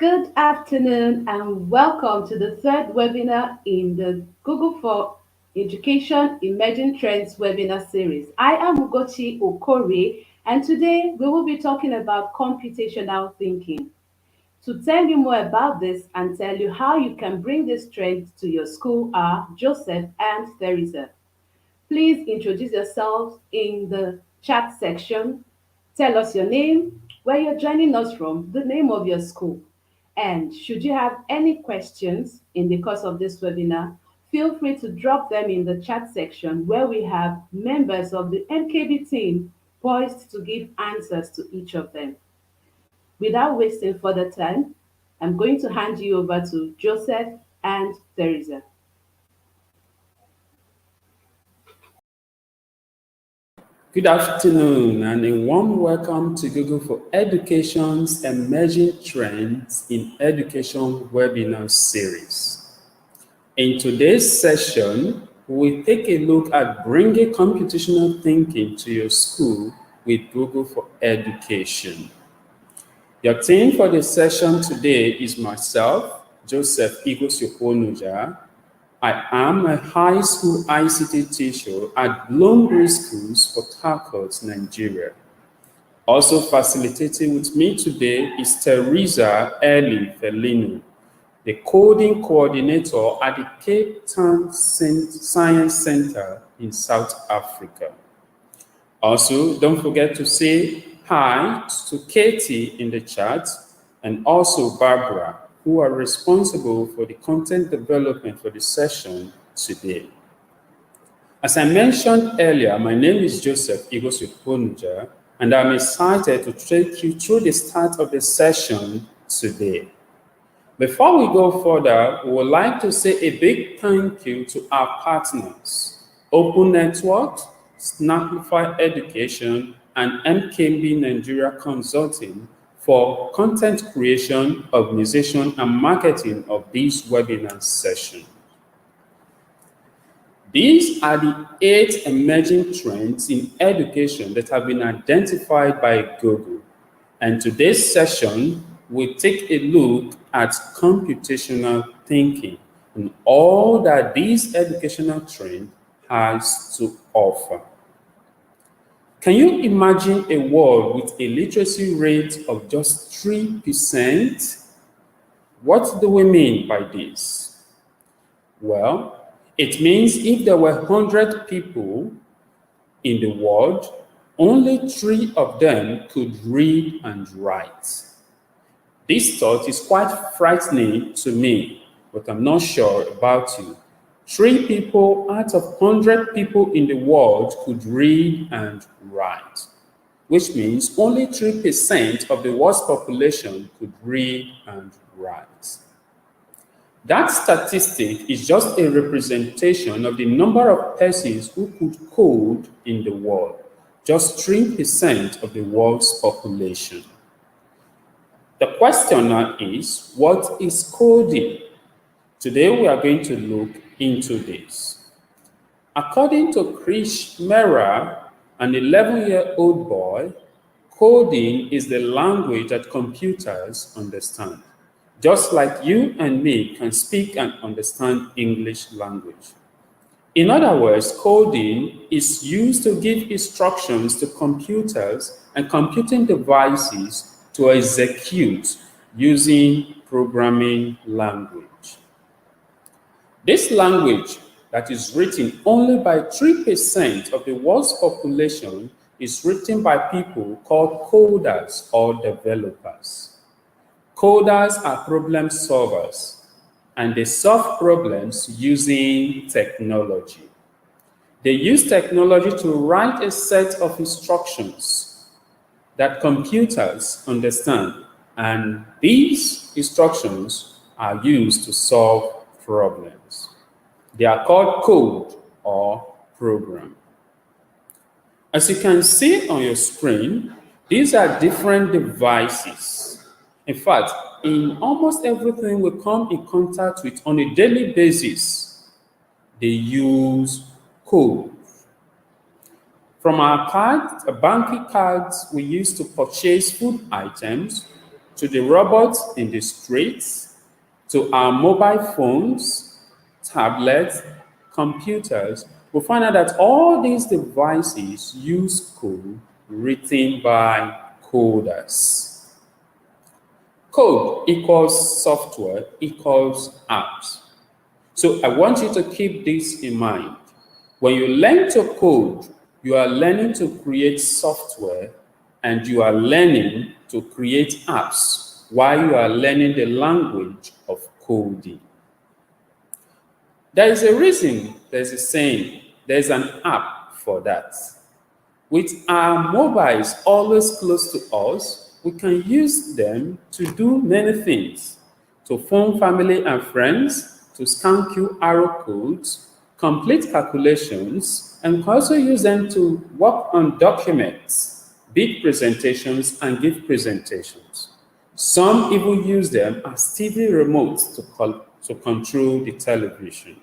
Good afternoon and welcome to the third webinar in the Google for Education Emerging Trends webinar series. I am Ugochi Okori and today we will be talking about computational thinking. To tell you more about this and tell you how you can bring this trend to your school are Joseph and Theresa. Please introduce yourselves in the chat section. Tell us your name, where you're joining us from, the name of your school. And should you have any questions in the course of this webinar, feel free to drop them in the chat section where we have members of the MKB team poised to give answers to each of them. Without wasting further time, I'm going to hand you over to Joseph and Theresa. Good afternoon and a warm welcome to Google for Education's Emerging Trends in Education webinar series. In today's session, we'll take a look at bringing computational thinking to your school with Google for Education. Your team for the session today is myself, Joseph Igosyoponuja. I am a high school ICT teacher at Bloomberry Schools, Port Harcourt, Nigeria. Also facilitating with me today is Teresa Eli Felino, the coding coordinator at the Cape Town Science Center in South Africa. Also, don't forget to say hi to Katie in the chat and also Barbara, who are responsible for the content development for the session today. As I mentioned earlier, my name is Joseph Igosyoponuja, and I'm excited to take you through the start of the session today. Before we go further, we would like to say a big thank you to our partners, Open Network, Snapify Education, and MKB Nigeria Consulting for content creation, organization, and marketing of this webinar session. These are the 8 emerging trends in education that have been identified by Google. And today's session will take a look at computational thinking and all that this educational trend has to offer. Can you imagine a world with a literacy rate of just 3%? What do we mean by this? Well, it means if there were 100 people in the world, only 3 of them could read and write. This thought is quite frightening to me, but I'm not sure about you. 3 people out of 100 people in the world could read and write, which means only 3% of the world's population could read and write. That statistic is just a representation of the number of persons who could code in the world, just 3% of the world's population. The question now is, what is coding? Today we are going to look into this. According to Krish Mehra, an 11-year-old boy, coding is the language that computers understand, just like you and me can speak and understand English language. In other words, coding is used to give instructions to computers and computing devices to execute using programming language. This language that is written only by 3% of the world's population is written by people called coders or developers. Coders are problem solvers, and they solve problems using technology. They use technology to write a set of instructions that computers understand, and these instructions are used to solve problems. They are called code or program. As you can see on your screen, these are different devices. In fact, in almost everything we come in contact with on a daily basis, they use code. From our cards, banking cards we use to purchase food items, to the robots in the streets, to our mobile phones, tablets, computers, we find out that all these devices use code written by coders. Code equals software equals apps. So I want you to keep this in mind. When you learn to code, you are learning to create software and you are learning to create apps while you are learning the language of coding. There is a reason, there's a saying, there's an app for that. With our mobiles always close to us, we can use them to do many things. To phone family and friends, to scan QR codes, complete calculations, and also use them to work on documents, big presentations, and give presentations. Some even use them as TV remotes to control the television.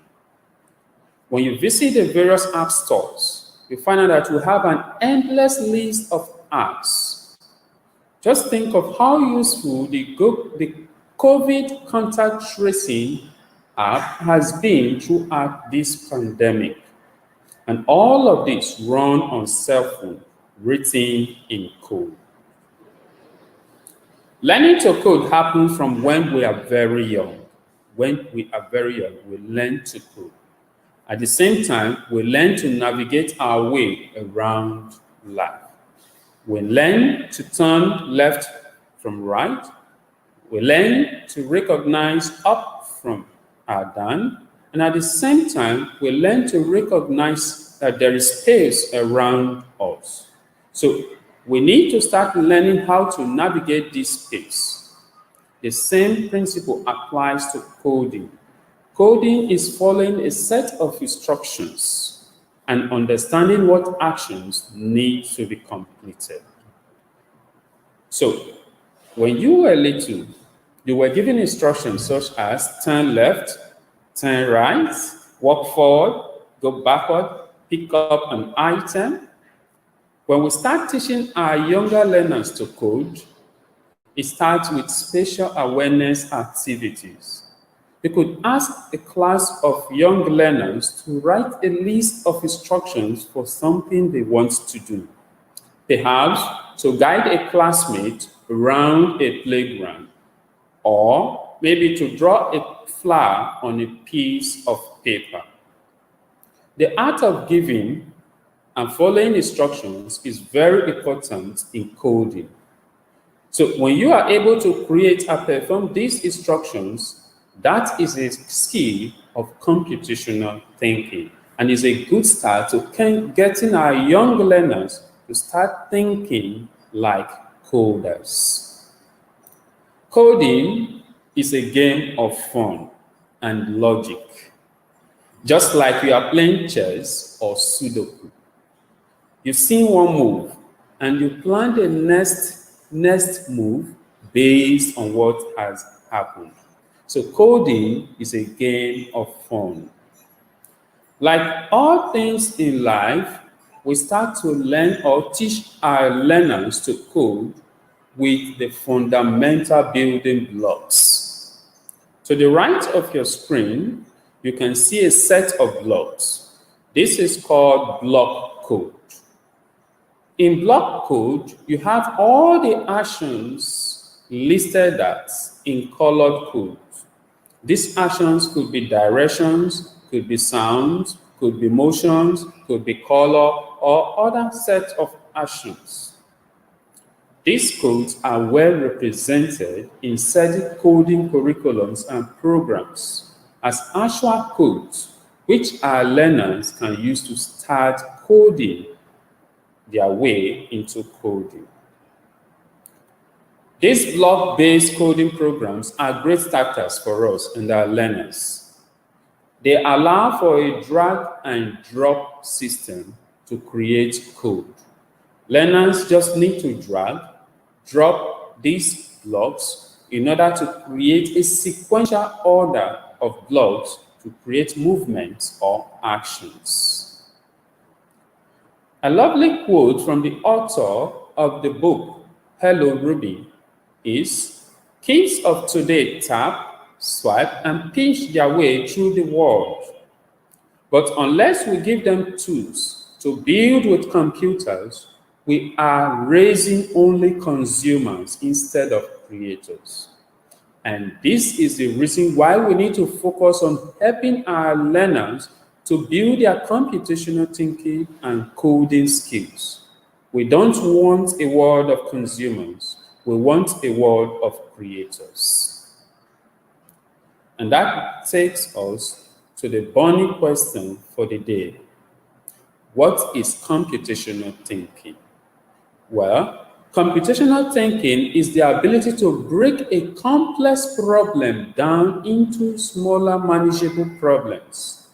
When you visit the various app stores, you find out that we have an endless list of apps. Just think of how useful the COVID contact tracing app has been throughout this pandemic. And all of this run on cell phone, written in code. Learning to code happens from when we are very young. When we are very young, we learn to code. At the same time, we learn to navigate our way around life. We learn to turn left from right. We learn to recognize up from down. And at the same time, we learn to recognize that there is space around us. So we need to start learning how to navigate this space. The same principle applies to coding. Coding is following a set of instructions and understanding what actions need to be completed. So, when you were little, you were given instructions such as turn left, turn right, walk forward, go backward, pick up an item. When we start teaching our younger learners to code, it starts with spatial awareness activities. You could ask a class of young learners to write a list of instructions for something they want to do. Perhaps to guide a classmate around a playground, or maybe to draw a flower on a piece of paper. The art of giving and following instructions is very important in coding. So when you are able to create and perform these instructions, that is a skill of computational thinking and is a good start to getting our young learners to start thinking like coders. Coding is a game of fun and logic. Just like you are playing chess or Sudoku. You've seen one move and you plan the next move based on what has happened. So coding is a game of fun. Like all things in life, we start to learn or teach our learners to code with the fundamental building blocks. To the right of your screen, you can see a set of blocks. This is called block code. In block code, you have all the actions listed as in colored code. These actions could be directions, could be sounds, could be motions, could be color, or other sets of actions. These codes are well represented in certain coding curriculums and programs as actual codes, which our learners can use to start coding their way into coding. These block-based coding programs are great starters for us and our learners. They allow for a drag and drop system to create code. Learners just need to drop these blocks in order to create a sequential order of blocks to create movements or actions. A lovely quote from the author of the book, Hello Ruby, is, Kids of today tap, swipe, and pinch their way through the world. But unless we give them tools to build with computers, we are raising only consumers instead of creators. And this is the reason why we need to focus on helping our learners to build their computational thinking and coding skills. We don't want a world of consumers, we want a world of creators. And that takes us to the burning question for the day. What is computational thinking? Well, computational thinking is the ability to break a complex problem down into smaller manageable problems.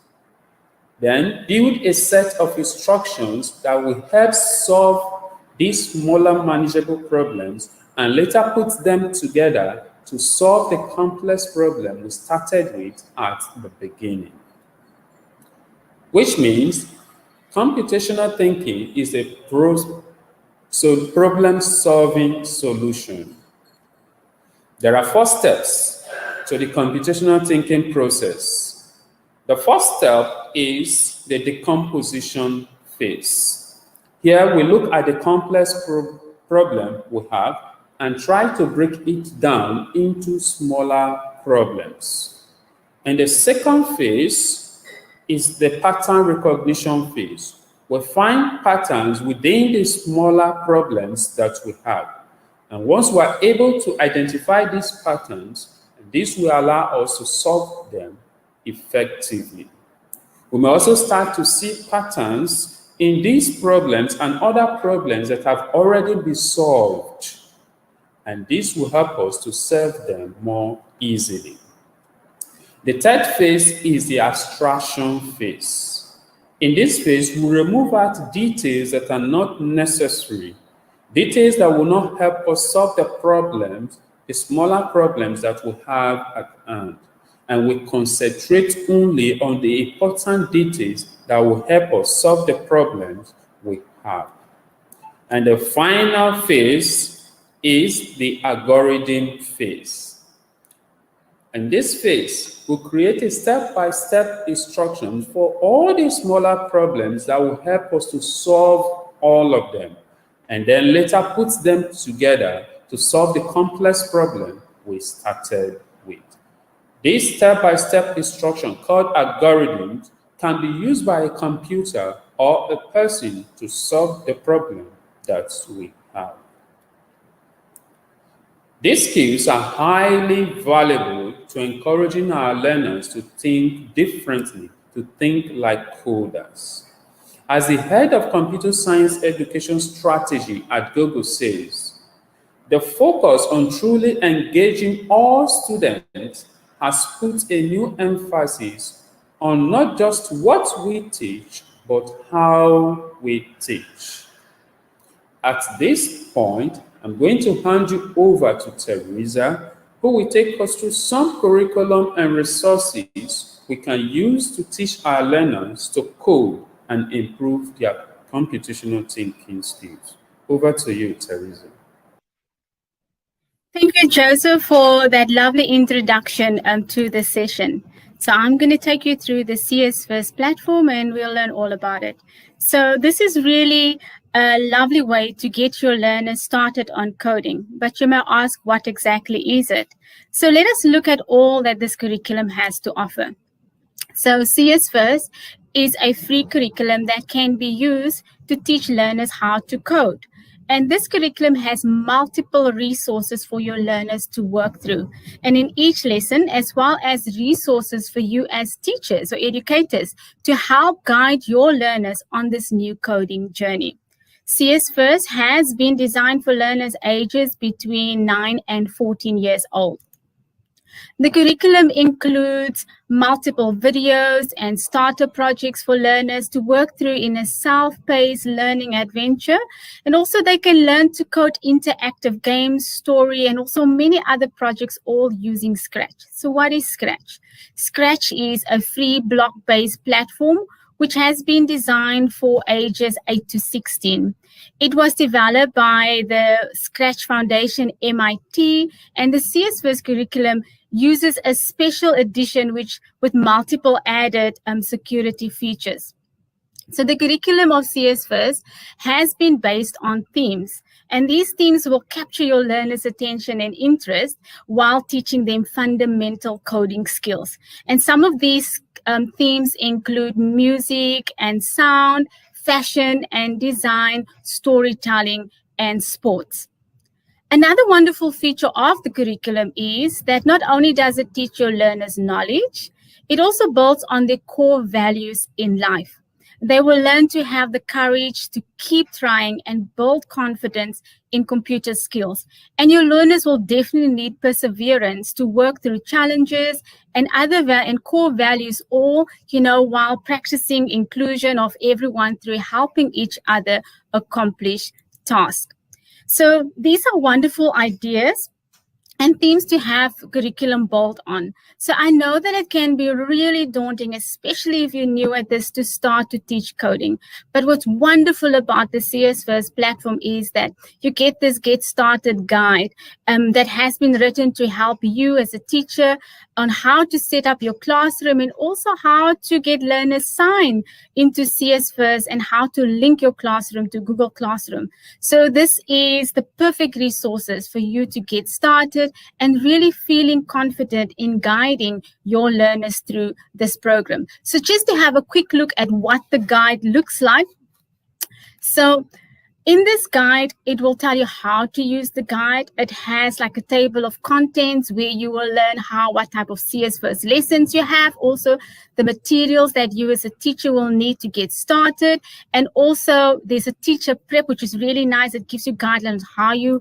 Then build a set of instructions that will help solve these smaller manageable problems and later put them together to solve the complex problem we started with at the beginning. Which means computational thinking is a problem-solving solution. There are 4 steps to the computational thinking process. The first step is the decomposition phase. Here we look at the complex problem we have and try to break it down into smaller problems. And the second phase is the pattern recognition phase. We find patterns within the smaller problems that we have. And once we are able to identify these patterns, this will allow us to solve them effectively. We may also start to see patterns in these problems and other problems that have already been solved. And this will help us to solve them more easily. The third phase is the abstraction phase. In this phase, we remove out details that are not necessary, details that will not help us solve the problems, the smaller problems that we have at hand. And we concentrate only on the important details that will help us solve the problems we have. And the final phase is the algorithm phase. In this phase, we'll create a step-by-step instruction for all the smaller problems that will help us to solve all of them, and then later put them together to solve the complex problem we started with. This step-by-step instruction called algorithms can be used by a computer or a person to solve the problem that we have. These skills are highly valuable to encouraging our learners to think differently, to think like coders. As the head of computer science education strategy at Google says, the focus on truly engaging all students has put a new emphasis on not just what we teach, but how we teach. At this point, I'm going to hand you over to Teresa, who will take us through some curriculum and resources we can use to teach our learners to code and improve their computational thinking skills. Over to you, Teresa. Thank you, Joseph, for that lovely introduction to the session. So I'm going to take you through the CS First platform and we'll learn all about it. So this is really a lovely way to get your learners started on coding. But you may ask, what exactly is it? So let us look at all that this curriculum has to offer. So CS First is a free curriculum that can be used to teach learners how to code. And this curriculum has multiple resources for your learners to work through. And in each lesson, as well as resources for you as teachers or educators to help guide your learners on this new coding journey. CS First has been designed for learners ages between 9 and 14 years old. The curriculum includes multiple videos and starter projects for learners to work through in a self-paced learning adventure. And also they can learn to code interactive games, story, and also many other projects, all using Scratch. So what is Scratch? Scratch is a free block-based platform which has been designed for ages 8 to 16. It was developed by the Scratch Foundation, MIT, and the CS First curriculum uses a special edition with multiple added security features. So the curriculum of CS First has been based on themes, and these themes will capture your learners' attention and interest while teaching them fundamental coding skills. And some of these themes include music and sound, fashion and design, storytelling, and sports. Another wonderful feature of the curriculum is that not only does it teach your learners knowledge, it also builds on their core values in life. They will learn to have the courage to keep trying and build confidence in computer skills. And your learners will definitely need perseverance to work through challenges and and core values, all, while practicing inclusion of everyone through helping each other accomplish tasks. So these are wonderful ideas and themes to have curriculum built on. So I know that it can be really daunting, especially if you're new at this, to start to teach coding. But what's wonderful about the CS First platform is that you get this Get Started guide that has been written to help you as a teacher on how to set up your classroom and also how to get learners signed into CS First and how to link your classroom to Google Classroom. So this is the perfect resources for you to get started and really feeling confident in guiding your learners through this program. So just to have a quick look at what the guide looks like. So in this guide, it will tell you how to use the guide. It has like a table of contents where you will learn what type of CS First lessons you have, also the materials that you as a teacher will need to get started. And also there's a teacher prep, which is really nice. It gives you guidelines how you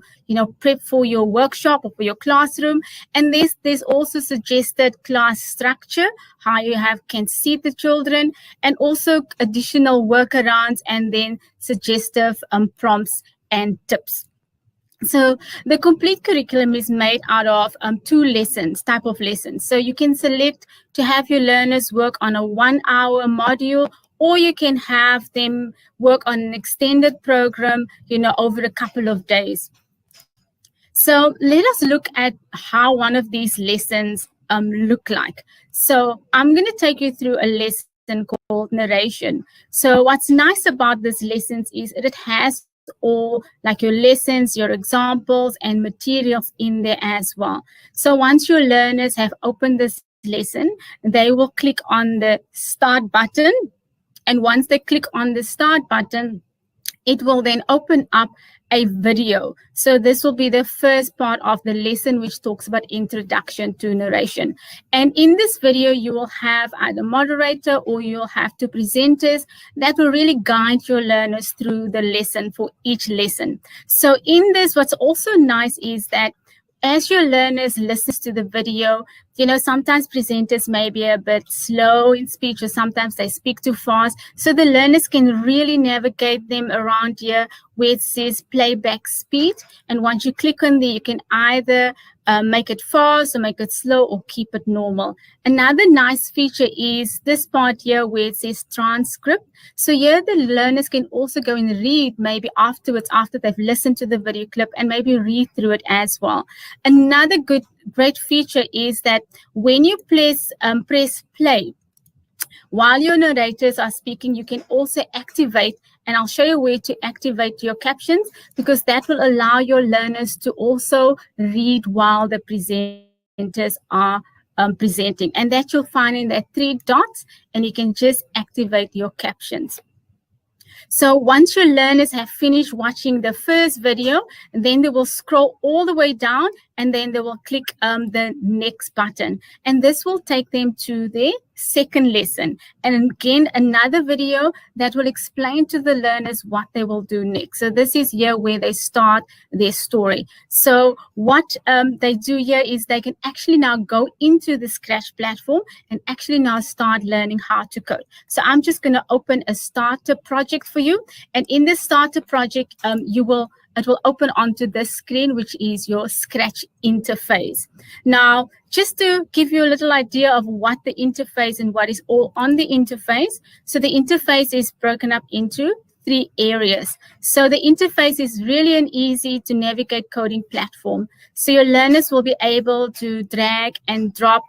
prep for your workshop or for your classroom. And there's also suggested class structure, how you can seat the children, and also additional workarounds, and then suggestive prompts and tips. So the complete curriculum is made out of two type of lessons. So you can select to have your learners work on a 1-hour module, or you can have them work on an extended program, over a couple of days. So let us look at how one of these lessons look like. So I'm going to take you through a lesson called narration. So what's nice about this lessons is it has all like your lessons, your examples, and materials in there as well. So once your learners have opened this lesson, they will click on the start button. And once they click on the start button, it will then open up a video. So this will be the first part of the lesson, which talks about introduction to narration. And in this video, you will have either moderator or you'll have two presenters that will really guide your learners through the lesson for each lesson. So in this, what's also nice is that as your learners listen to the video, sometimes presenters may be a bit slow in speech, or sometimes they speak too fast. So the learners can really navigate them around here where it says playback speed. And once you click on there, you can either make it fast or make it slow or keep it normal. Another nice feature is this part here where it says transcript. So here the learners can also go and read maybe afterwards, after they've listened to the video clip, and maybe read through it as well. Another great feature is that when you press play, while your narrators are speaking, you can also activate, and I'll show you where to activate your captions, because that will allow your learners to also read while the presenters are presenting. And that you'll find in that 3 dots, and you can just activate your captions. So once your learners have finished watching the first video, then they will scroll all the way down, and then they will click the next button. And this will take them to their second lesson. And again, another video that will explain to the learners what they will do next. So this is here where they start their story. So what they do here is they can actually now go into the Scratch platform and actually now start learning how to code. So I'm just going to open a starter project for you. And in this starter project, you will it will open onto this screen, which is your Scratch interface. Now, just to give you a little idea of what the interface and what is all on the interface. So the interface is broken up into 3 areas. So the interface is really an easy to navigate coding platform. So your learners will be able to drag and drop,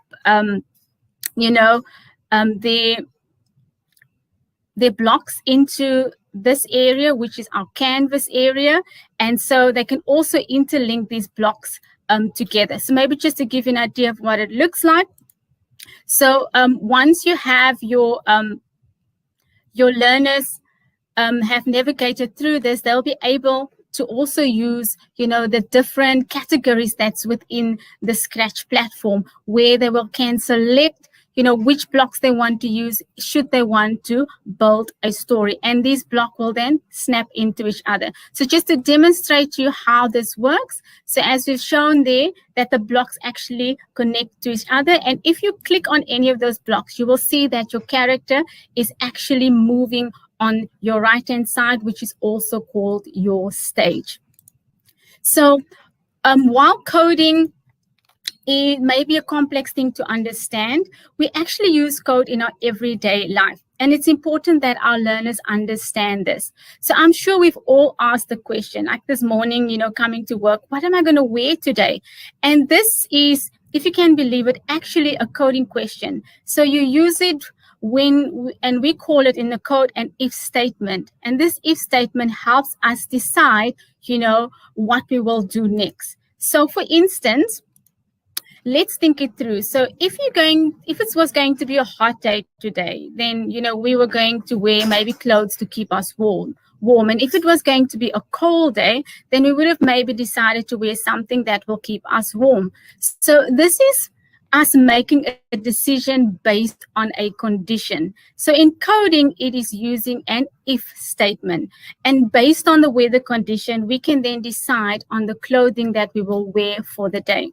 their blocks into this area, which is our canvas area. And so they can also interlink these blocks together. So maybe just to give you an idea of what it looks like. So once you have your learners have navigated through this, they'll be able to also use, the different categories that's within the Scratch platform, where they can select, which blocks they want to use should they want to build a story. And these blocks will then snap into each other. So just to demonstrate to you how this works. So as we've shown there, that the blocks actually connect to each other. And if you click on any of those blocks, you will see that your character is actually moving on your right-hand side, which is also called your stage. So while coding, it may be a complex thing to understand, we actually use code in our everyday life. And it's important that our learners understand this. So I'm sure we've all asked the question, like this morning, coming to work, what am I going to wear today? And this is, if you can believe it, actually a coding question. So you use it and we call it in the code an if statement. And this if statement helps us decide, what we will do next. So for instance, let's think it through. So if it was going to be a hot day today, then, we were going to wear maybe clothes to keep us warm. And if it was going to be a cold day, then we would have maybe decided to wear something that will keep us warm. So this is us making a decision based on a condition. So in coding, it is using an if statement. And based on the weather condition, we can then decide on the clothing that we will wear for the day.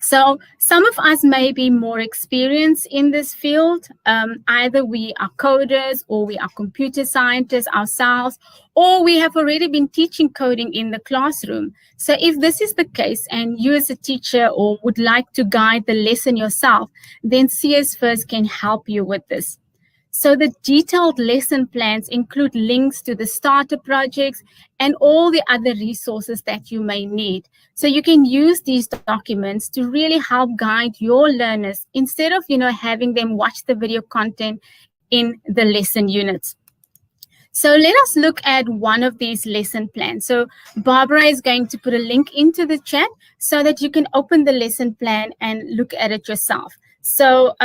So some of us may be more experienced in this field. Either we are coders or we are computer scientists ourselves, or we have already been teaching coding in the classroom. So if this is the case and you as a teacher or would like to guide the lesson yourself, then CS First can help you with this. So the detailed lesson plans include links to the starter projects and all the other resources that you may need. So you can use these documents to really help guide your learners instead of, having them watch the video content in the lesson units. So let us look at one of these lesson plans. So Barbara is going to put a link into the chat so that you can open the lesson plan and look at it yourself. So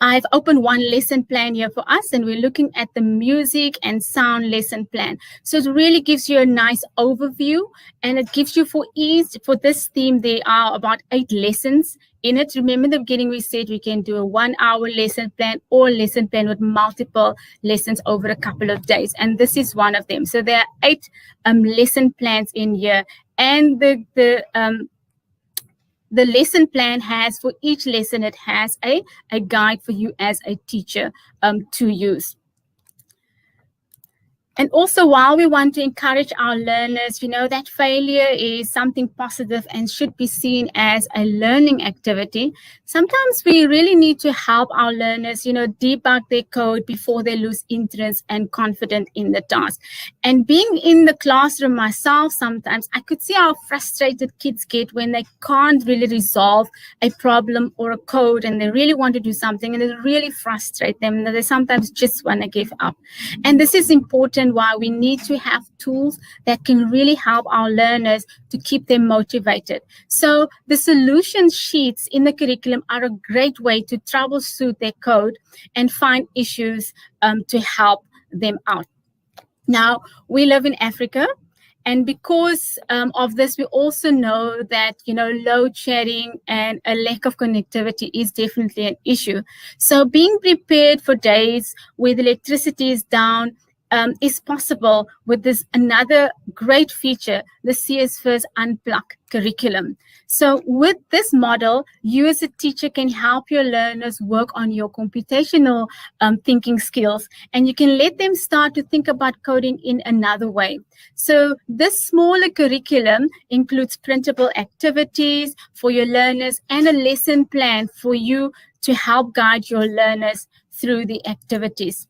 I've opened one lesson plan here for us, and we're looking at the music and sound lesson plan. So it really gives you a nice overview, and it gives you for this theme, there are about 8 lessons in it. Remember in the beginning we said we can do a 1-hour lesson plan or lesson plan with multiple lessons over a couple of days. And this is one of them. So there are 8 lesson plans in here. And the lesson plan has, for each lesson, it has a guide for you as a teacher to use. And also, while we want to encourage our learners, that failure is something positive and should be seen as a learning activity, sometimes we really need to help our learners, debug their code before they lose interest and confidence in the task. And being in the classroom myself, sometimes I could see how frustrated kids get when they can't really resolve a problem or a code, and they really want to do something, and it really frustrates them, and they sometimes just want to give up. And this is important, why we need to have tools that can really help our learners to keep them motivated. So the solution sheets in the curriculum are a great way to troubleshoot their code and find issues to help them out. Now, we live in Africa, and because of this, we also know that, load shedding and a lack of connectivity is definitely an issue. So being prepared for days where the electricity is down is possible with this another great feature, the CS First Unplugged curriculum. So with this model, you as a teacher can help your learners work on your computational thinking skills, and you can let them start to think about coding in another way. So this smaller curriculum includes printable activities for your learners and a lesson plan for you to help guide your learners through the activities.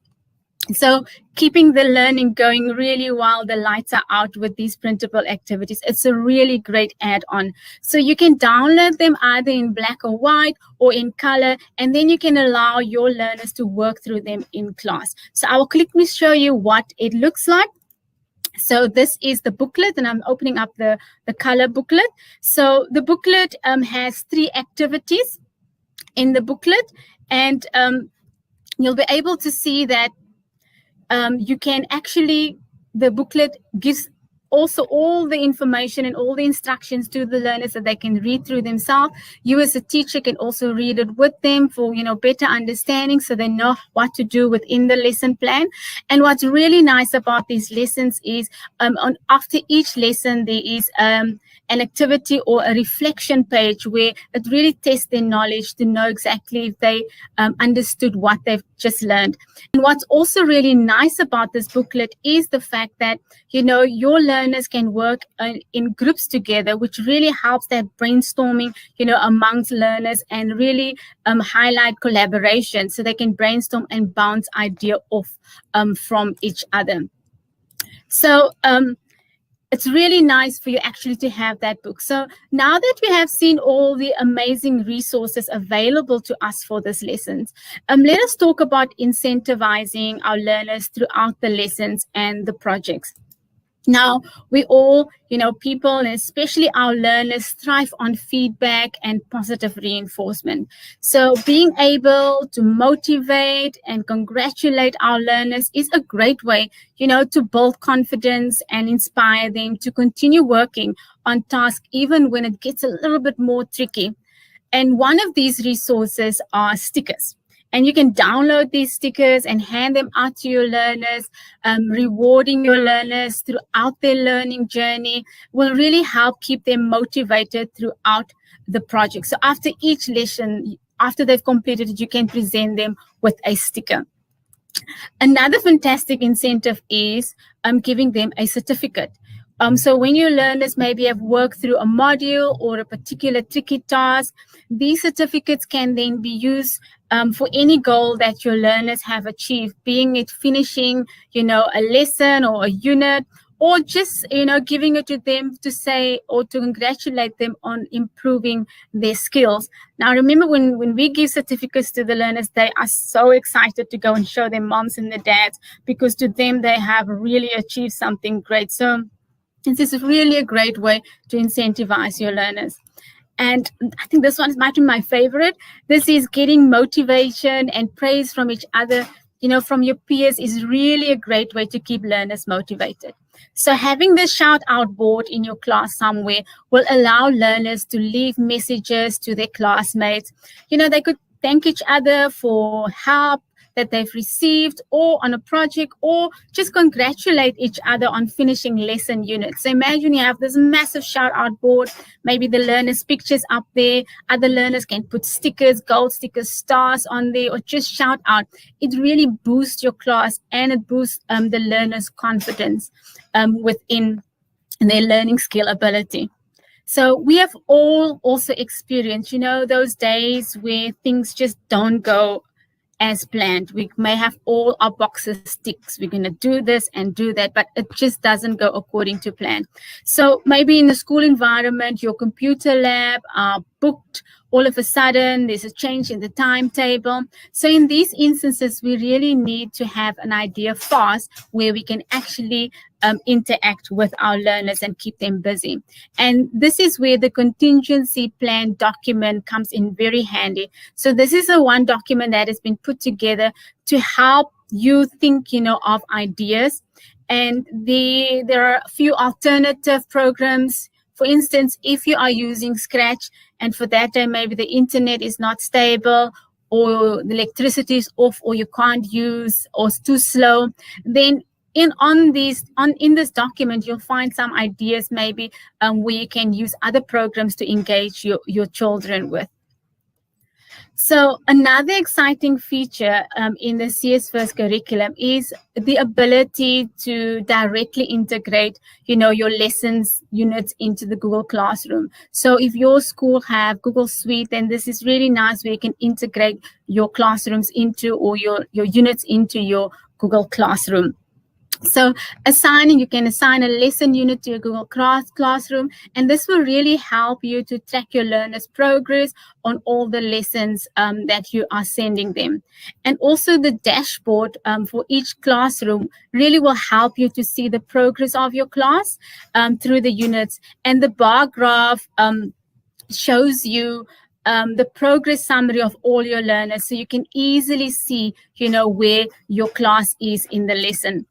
So keeping the learning going really while the lights are out with these printable activities, it's a really great add-on. So you can download them either in black or white or in color, and then you can allow your learners to work through them in class. So I will quickly show you what it looks like. So this is the booklet, and I'm opening up the color booklet. So the booklet has 3 activities in the booklet, and you'll be able to see that you can actually, the booklet gives also all the information and all the instructions to the learners that they can read through themselves. You as a teacher can also read it with them for, better understanding, so they know what to do within the lesson plan. And what's really nice about these lessons is after each lesson, there is an activity or a reflection page where it really tests their knowledge to know exactly if they understood what they've just learned. And what's also really nice about this booklet is the fact that, your learners can work in groups together, which really helps that brainstorming, amongst learners, and really highlight collaboration, so they can brainstorm and bounce idea off from each other. So it's really nice for you actually to have that book. So now that we have seen all the amazing resources available to us for these lessons, let us talk about incentivizing our learners throughout the lessons and the projects. Now, we all, people, and especially our learners, thrive on feedback and positive reinforcement. So being able to motivate and congratulate our learners is a great way, to build confidence and inspire them to continue working on tasks, even when it gets a little bit more tricky. And one of these resources are stickers. And you can download these stickers and hand them out to your learners. Rewarding your learners throughout their learning journey will really help keep them motivated throughout the project. So after each lesson, after they've completed it, you can present them with a sticker. Another fantastic incentive is giving them a certificate. So when your learners maybe have worked through a module or a particular tricky task, these certificates can then be used for any goal that your learners have achieved, being it finishing, a lesson or a unit, or just, giving it to them to say or to congratulate them on improving their skills. Now, remember, when we give certificates to the learners, they are so excited to go and show their moms and their dads, because to them, they have really achieved something great. So this is really a great way to incentivize your learners. And I think this one might be my favorite. This is getting motivation and praise from each other, from your peers, is really a great way to keep learners motivated. So having this shout out board in your class somewhere will allow learners to leave messages to their classmates. They could thank each other for help that they've received or on a project, or just congratulate each other on finishing lesson units. So imagine you have this massive shout out board, maybe the learners' pictures up there, other learners can put stickers, gold stickers, stars on there, or just shout out. It really boosts your class, and it boosts the learners' confidence within their learning skill ability. So we have all also experienced, those days where things just don't go as planned. We may have all our boxes ticked. We're going to do this and do that, but it just doesn't go according to plan. So maybe in the school environment, your computer lab are booked. All of a sudden, there's a change in the timetable. So in these instances, we really need to have an idea fast where we can actually interact with our learners and keep them busy. And this is where the contingency plan document comes in very handy. So this is a one document that has been put together to help you think, of ideas. And there are a few alternative programs. For instance, if you are using Scratch and for that day maybe the internet is not stable, or the electricity is off, or you can't use, or it's too slow, then in this document, you'll find some ideas maybe where you can use other programs to engage your children with. So another exciting feature in the CS First curriculum is the ability to directly integrate, your lessons units into the Google Classroom. So if your school have Google Suite, then this is really nice where you can integrate your classrooms into, or your units into your Google Classroom. So you can assign a lesson unit to your Google Classroom, and this will really help you to track your learners' progress on all the lessons that you are sending them. And also the dashboard for each classroom really will help you to see the progress of your class through the units. And the bar graph shows you the progress summary of all your learners, so you can easily see, where your class is in the lesson.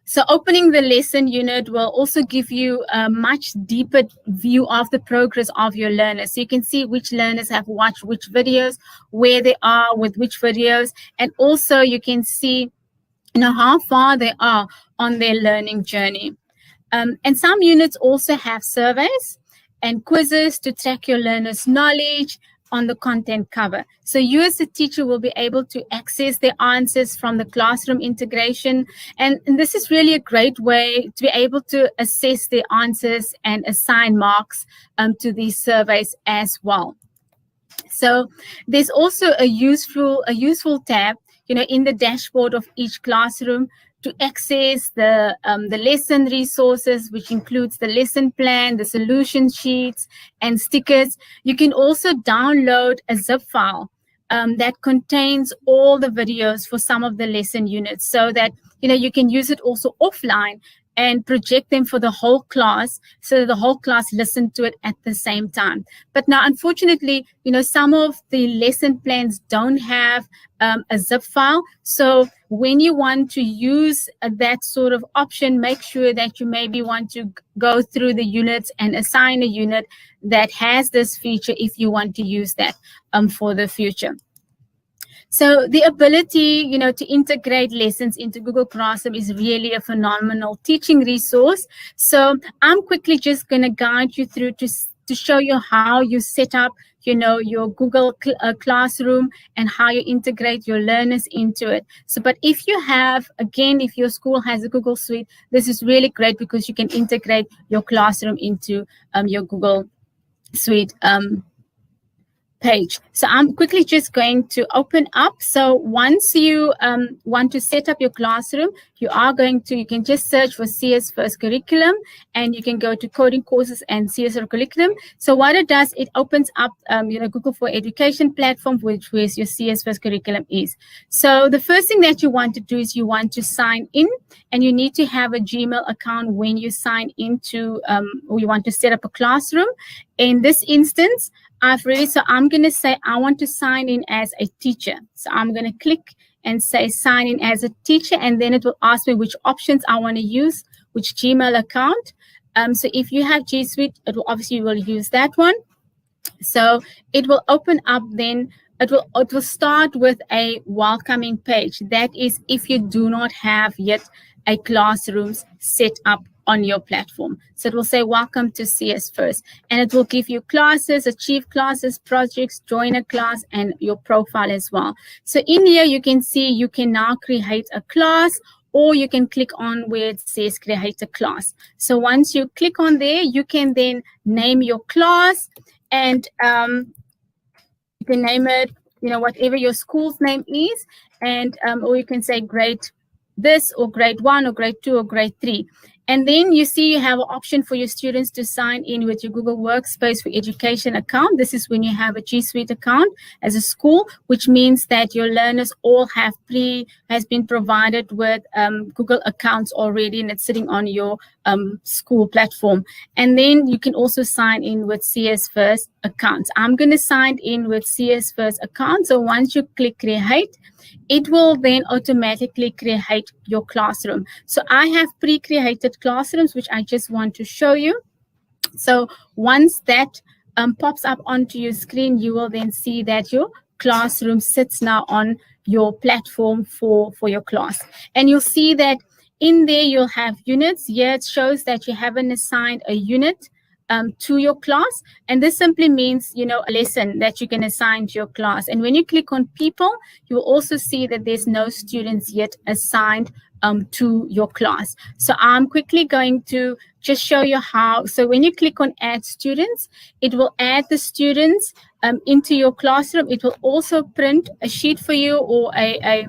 So opening the lesson unit will also give you a much deeper view of the progress of your learners. So you can see which learners have watched which videos, where they are with which videos, and also you can see how far they are on their learning journey. And some units also have surveys and quizzes to track your learners' knowledge on the content cover. So you as a teacher will be able to access the answers from the classroom integration. And this is really a great way to be able to assess the answers and assign marks to these surveys as well. So there's also a useful tab, in the dashboard of each classroom to access the lesson resources, which includes the lesson plan, the solution sheets, and stickers. You can also download a zip file that contains all the videos for some of the lesson units, so that you can use it also offline and project them for the whole class, so that the whole class listen to it at the same time. But now, unfortunately, some of the lesson plans don't have a zip file. So when you want to use that sort of option, make sure that you maybe want to go through the units and assign a unit that has this feature if you want to use that for the future. So the ability, to integrate lessons into Google Classroom is really a phenomenal teaching resource. So I'm quickly just going to guide you through to show you how you set up, your Google Classroom and how you integrate your learners into it. So, but if your school has a Google Suite, this is really great because you can integrate your classroom into your Google Suite page. So I'm quickly just going to open up. So once you want to set up your classroom, you can just search for CS First Curriculum, and you can go to coding courses and CS Curriculum. So what it does, it opens up Google for Education platform, which is your CS First Curriculum is. So the first thing that you want to do is you want to sign in, and you need to have a Gmail account when you sign into or you want to set up a classroom. In this instance, so I'm going to say I want to sign in as a teacher. So I'm going to click and say sign in as a teacher, and then it will ask me which options I want to use, which Gmail account. So if you have G Suite, you will use that one. So it will open up, then it will start with a welcoming page. That is if you do not have yet a classrooms set up on your platform. So it will say welcome to CS First, and it will give you classes, achieve classes, projects, join a class, and your profile as well. So in here you can see you can now create a class, or you can click on where it says create a class. So once you click on there, you can then name your class, and you can name it whatever your school's name is, and or you can say grade this, or grade 1, or grade 2, or grade 3. And then you see you have an option for your students to sign in with your Google Workspace for Education account. This is when you have a G Suite account as a school, which means that your learners all has been provided with Google accounts already, and it's sitting on your school platform. And then you can also sign in with CS First accounts. I'm going to sign in with CS First account. So once you click create, it will then automatically create your classroom. So I have pre-created classrooms, which I just want to show you. So once that pops up onto your screen, you will then see that your classroom sits now on your platform for your class. And you'll see that in there, you'll have units. Here it shows that you haven't assigned a unit to your class. And this simply means, a lesson that you can assign to your class. And when you click on people, you will also see that there's no students yet assigned to your class. So I'm quickly going to just show you how. So when you click on add students, it will add the students into your classroom. It will also print a sheet for you, or a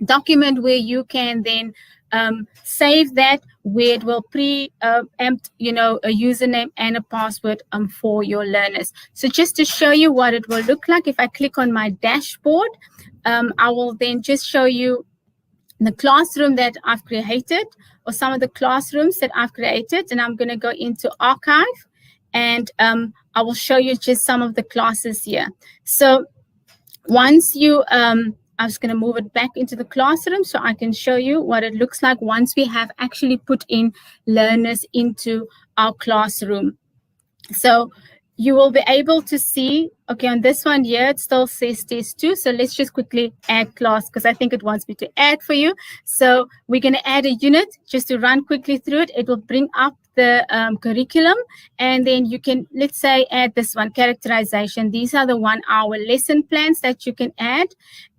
document where you can then save that, where it will preempt a username and a password for your learners. So just to show you what it will look like, if I click on my dashboard, I will then just show you the classroom that I've created, or some of the classrooms that I've created. And I'm going to go into archive, and I will show you just some of the classes here. So once you I'm just going to move it back into the classroom so I can show you what it looks like once we have actually put in learners into our classroom. So you will be able to see, okay, on this one here, it still says test 2. So let's just quickly add class, because I think it wants me to add for you. So we're going to add a unit just to run quickly through it. It will bring up the curriculum, and then you can, let's say, add this one, characterization. These are the 1-hour lesson plans that you can add.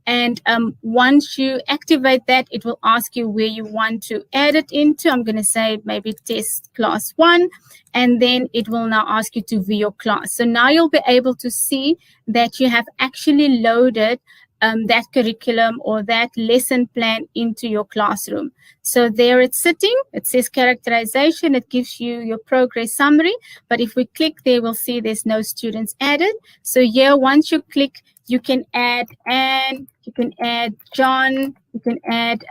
And once you activate that, it will ask you where you want to add it into. I'm going to say maybe test class 1, and then it will now ask you to view your class. So now you'll be able to see that you have actually loaded that curriculum or that lesson plan into your classroom. So there it's sitting. It says characterization. It gives you your progress summary. But if we click there, we'll see there's no students added. So here, once you click, you can add Anne, you can add John, you can add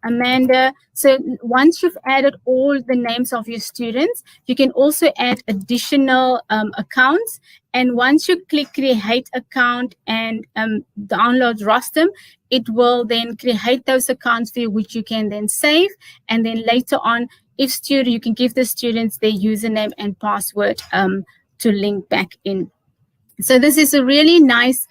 Amanda. So once you've added all the names of your students, you can also add additional accounts. And once you click create account and download roster, it will then create those accounts for you, which you can then save. And then later on, if you can give the students their username and password to link back in. So this is a really nice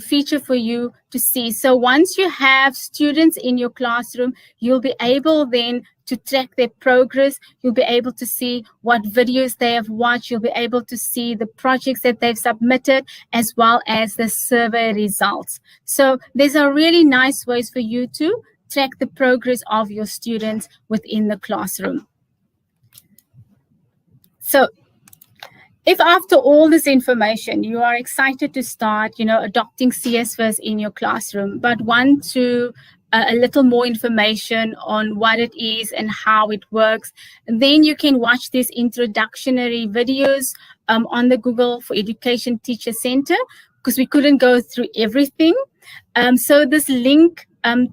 feature for you to see. So once you have students in your classroom, you'll be able then to track their progress. You'll be able to see what videos they have watched. You'll be able to see the projects that they've submitted, as well as the survey results. So these are really nice ways for you to track the progress of your students within the classroom. So if after all this information, you are excited to start, adopting CS in your classroom, but want to a little more information on what it is and how it works, then you can watch these introductory videos on the Google for Education Teacher Center, because we couldn't go through everything. So this link, the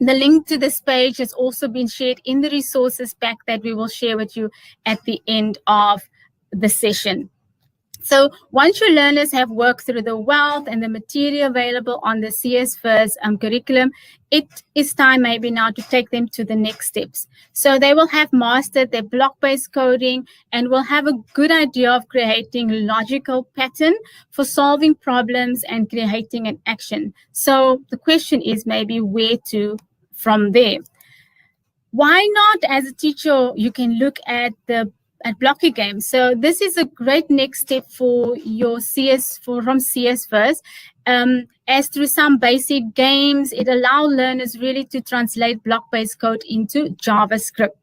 link to this page has also been shared in the resources pack that we will share with you at the end of the session. So once your learners have worked through the wealth and the material available on the CS curriculum, it is time maybe now to take them to the next steps. So they will have mastered their block-based coding and will have a good idea of creating logical pattern for solving problems and creating an action. So the question is maybe where to from there. Why not, as a teacher, you can look at blocky games. So this is a great next step for your from CS first. As through some basic games, it allows learners really to translate block-based code into JavaScript.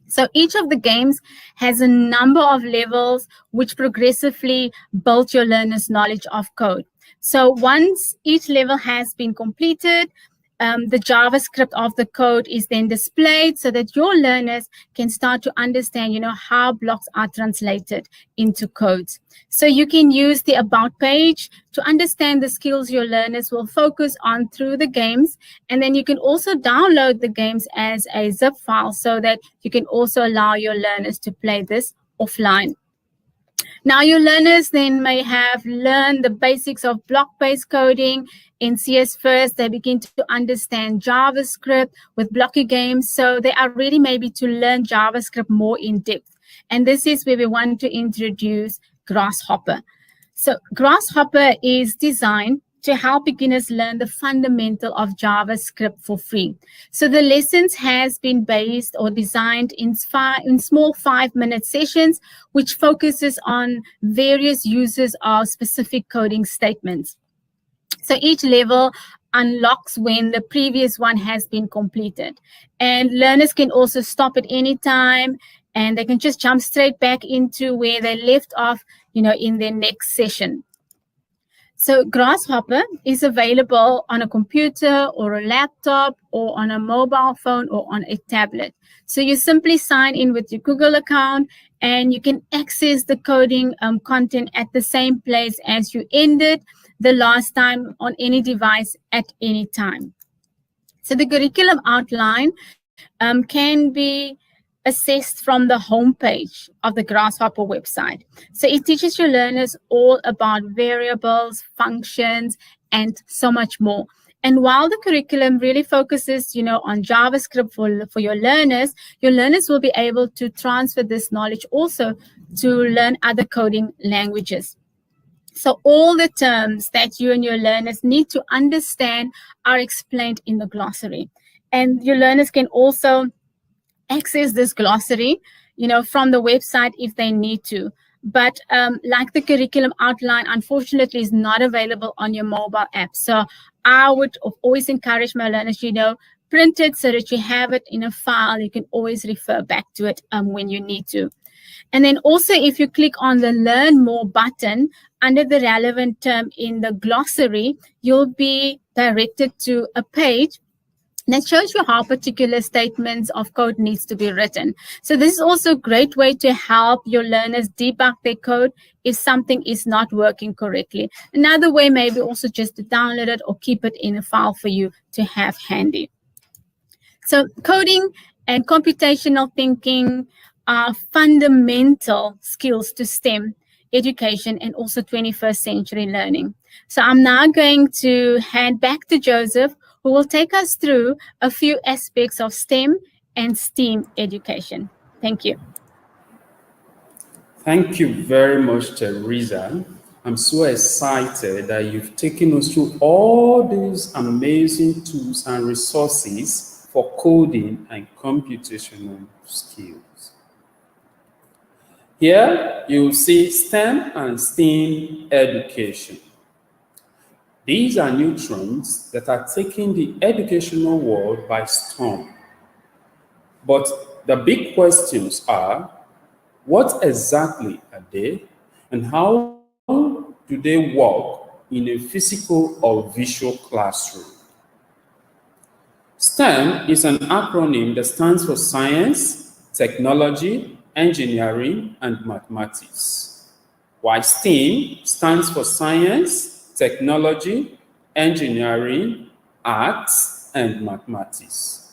So each of the games has a number of levels which progressively build your learners' knowledge of code. So once each level has been completed, the JavaScript of the code is then displayed so that your learners can start to understand, how blocks are translated into codes. So you can use the About page to understand the skills your learners will focus on through the games. And then you can also download the games as a zip file so that you can also allow your learners to play this offline. Now, your learners then may have learned the basics of block-based coding in CS first. They begin to understand JavaScript with blocky games. So they are ready maybe to learn JavaScript more in depth. And this is where we want to introduce Grasshopper. So Grasshopper is designed to help beginners learn the fundamental of JavaScript for free. So the lessons has been based or designed in small 5-minute sessions, which focuses on various uses of specific coding statements. So each level unlocks when the previous one has been completed. And learners can also stop at any time and they can just jump straight back into where they left off, in their next session. So Grasshopper is available on a computer or a laptop or on a mobile phone or on a tablet. So you simply sign in with your Google account and you can access the coding content at the same place as you ended the last time on any device at any time. So the curriculum outline can be assessed from the homepage of the Grasshopper website. So it teaches your learners all about variables, functions, and so much more. And while the curriculum really focuses, on JavaScript for your learners will be able to transfer this knowledge also to learn other coding languages. So all the terms that you and your learners need to understand are explained in the glossary. And your learners can also access this glossary, from the website if they need to. But like the curriculum outline, unfortunately, is not available on your mobile app. So I would always encourage my learners, print it so that you have it in a file. You can always refer back to it when you need to. And then also, if you click on the Learn More button under the relevant term in the glossary, you'll be directed to a page that shows you how particular statements of code needs to be written. So this is also a great way to help your learners debug their code if something is not working correctly. Another way maybe also just to download it or keep it in a file for you to have handy. So coding and computational thinking are fundamental skills to STEM education and also 21st century learning. So I'm now going to hand back to Joseph, who will take us through a few aspects of STEM and STEAM education. Thank you. Thank you very much, Teresa. I'm so excited that you've taken us through all these amazing tools and resources for coding and computational skills. Here, you'll see STEM and STEAM education. These are new trends that are taking the educational world by storm. But the big questions are, what exactly are they, and how do they work in a physical or visual classroom? STEM is an acronym that stands for science, technology, engineering, and mathematics, while STEAM stands for science, technology, engineering, arts, and mathematics.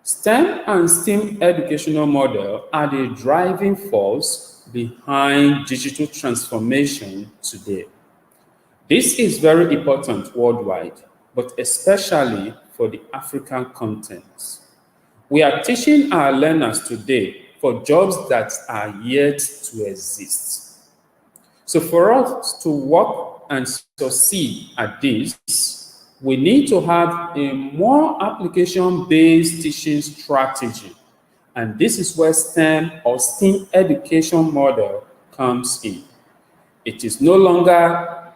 STEM and STEAM educational model are the driving force behind digital transformation today. This is very important worldwide, but especially for the African context. We are teaching our learners today for jobs that are yet to exist. So for us to work and succeed at this, we need to have a more application-based teaching strategy. And this is where STEM or STEAM education model comes in. It is no longer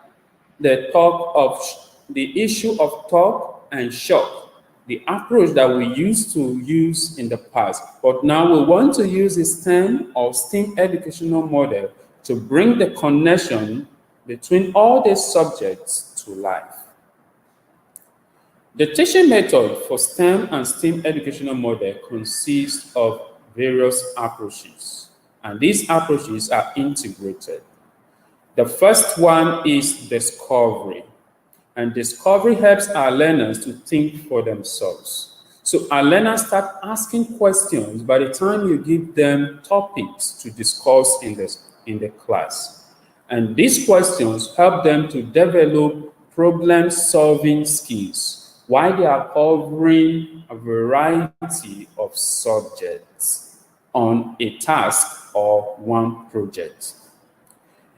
the issue of talk and shock, the approach that we used to use in the past. But now we want to use the STEM or STEAM educational model to bring the connection between all these subjects to life. The teaching method for STEM and STEAM educational model consists of various approaches, and these approaches are integrated. The first one is discovery, and discovery helps our learners to think for themselves. So our learners start asking questions by the time you give them topics to discuss in the class. And these questions help them to develop problem-solving skills while they are covering a variety of subjects on a task or one project.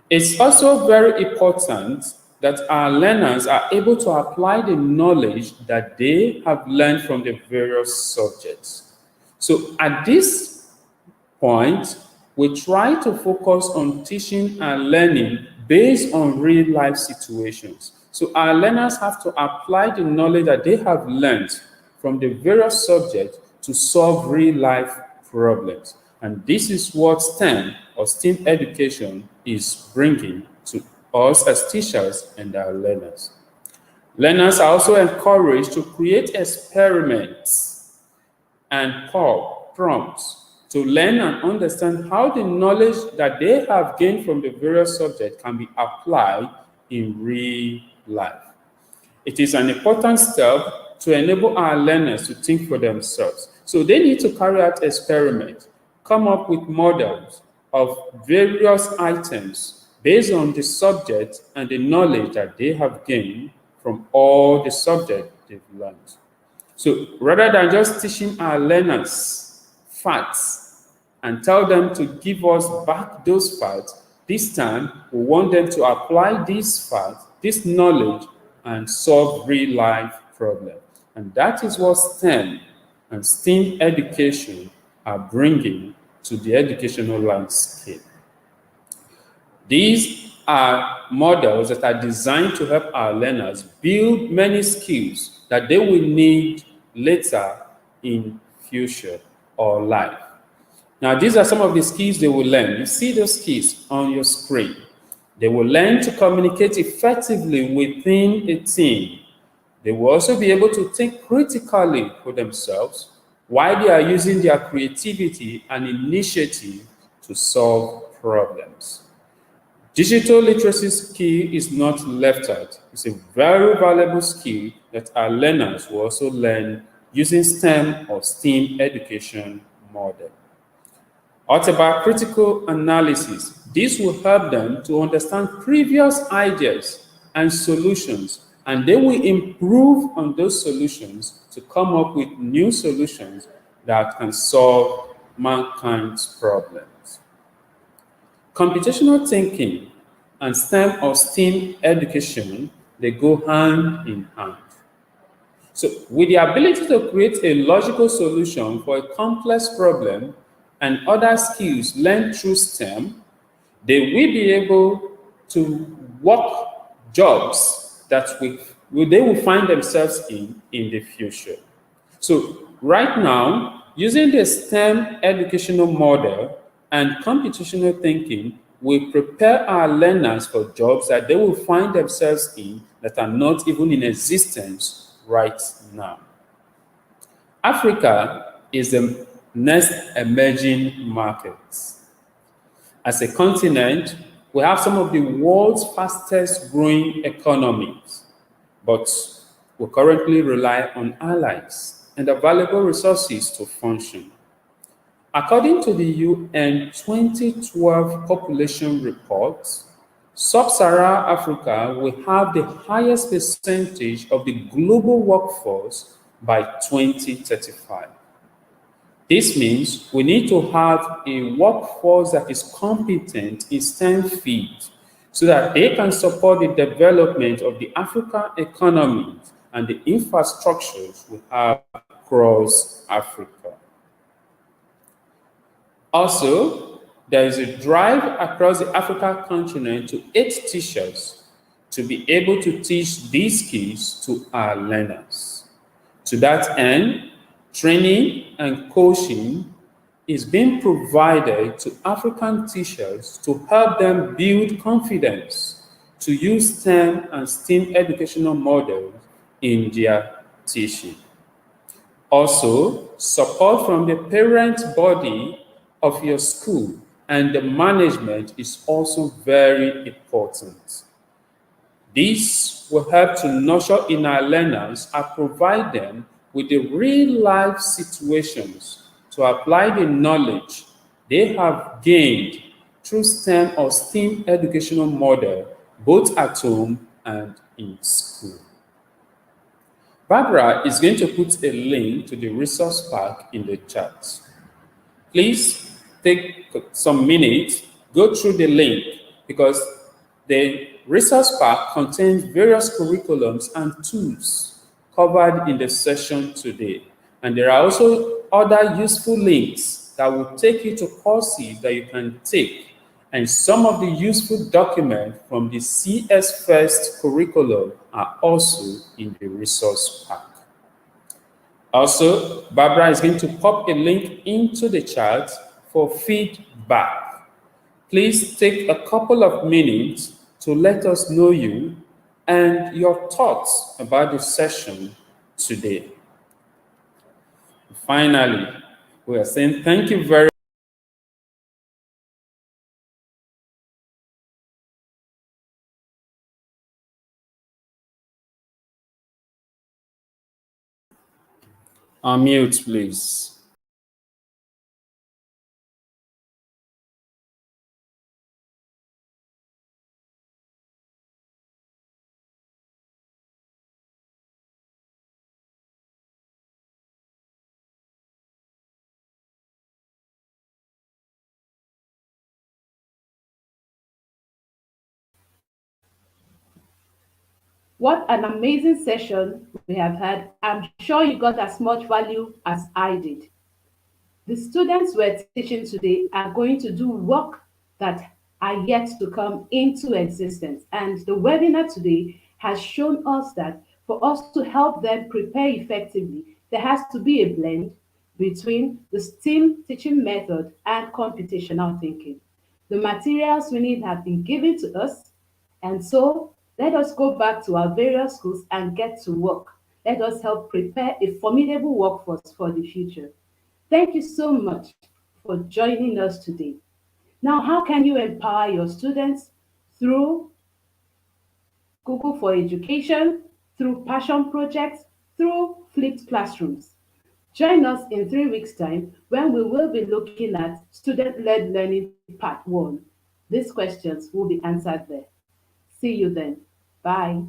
It's also very important that our learners are able to apply the knowledge that they have learned from the various subjects. So at this point, we try to focus on teaching and learning based on real life situations. So our learners have to apply the knowledge that they have learned from the various subjects to solve real life problems. And this is what STEM or STEAM education is bringing to us as teachers and our learners. Learners are also encouraged to create experiments and prompts to learn and understand how the knowledge that they have gained from the various subjects can be applied in real life. It is an important step to enable our learners to think for themselves. So they need to carry out experiments, come up with models of various items based on the subject and the knowledge that they have gained from all the subjects they've learned. So rather than just teaching our learners facts and tell them to give us back those facts, this time we want them to apply these facts, this knowledge, and solve real life problems. And that is what STEM and STEAM education are bringing to the educational landscape. These are models that are designed to help our learners build many skills that they will need later in future or life. Now, these are some of the skills they will learn. You see those skills on your screen. They will learn to communicate effectively within a team. They will also be able to think critically for themselves while they are using their creativity and initiative to solve problems. Digital literacy skill is not left out. It's a very valuable skill that our learners will also learn using STEM or STEAM education model. What about critical analysis? This will help them to understand previous ideas and solutions, and they will improve on those solutions to come up with new solutions that can solve mankind's problems. Computational thinking and STEM or STEAM education, they go hand in hand. So with the ability to create a logical solution for a complex problem and other skills learned through STEM, they will be able to work jobs that they will find themselves in the future. So right now, using the STEM educational model and computational thinking will prepare our learners for jobs that they will find themselves in that are not even in existence right now. Africa is the next emerging market. As a continent, we have some of the world's fastest growing economies, but we currently rely on allies. and available resources to function. According to the UN 2012 population report, Sub-Saharan Africa will have the highest percentage of the global workforce by 2035. This means we need to have a workforce that is competent in STEM fields so that they can support the development of the African economy and the infrastructures we have across Africa. Also, there is a drive across the African continent to aid teachers to be able to teach these skills to our learners. To that end, training and coaching is being provided to African teachers to help them build confidence to use STEM and STEAM educational models in their teaching. Also, support from the parent body of your school and the management is also very important. This will help to nurture in our learners and provide them with the real life situations to apply the knowledge they have gained through STEM or STEAM educational model both at home and in school. Barbara is going to put a link to the resource pack in the chat. Please take some minutes, go through the link because the resource pack contains various curriculums and tools covered in the session today. And there are also other useful links that will take you to courses that you can take and some of the useful documents from the CS First curriculum are also in the resource pack. Also, Barbara is going to pop a link into the chat for feedback. Please take a couple of minutes to let us know you and your thoughts about the session today. Finally, we are saying thank you very much. Unmute, please. What an amazing session we have had. I'm sure you got as much value as I did. The students we're teaching today are going to do work that are yet to come into existence. And the webinar today has shown us that for us to help them prepare effectively, there has to be a blend between the STEAM teaching method and computational thinking. The materials we need have been given to us, and so let us go back to our various schools and get to work. Let us help prepare a formidable workforce for the future. Thank you so much for joining us today. Now, how can you empower your students? Through Google for Education, through passion projects, through flipped classrooms. Join us in 3 weeks' time when we will be looking at student-led learning part 1. These questions will be answered there. See you then. Bye.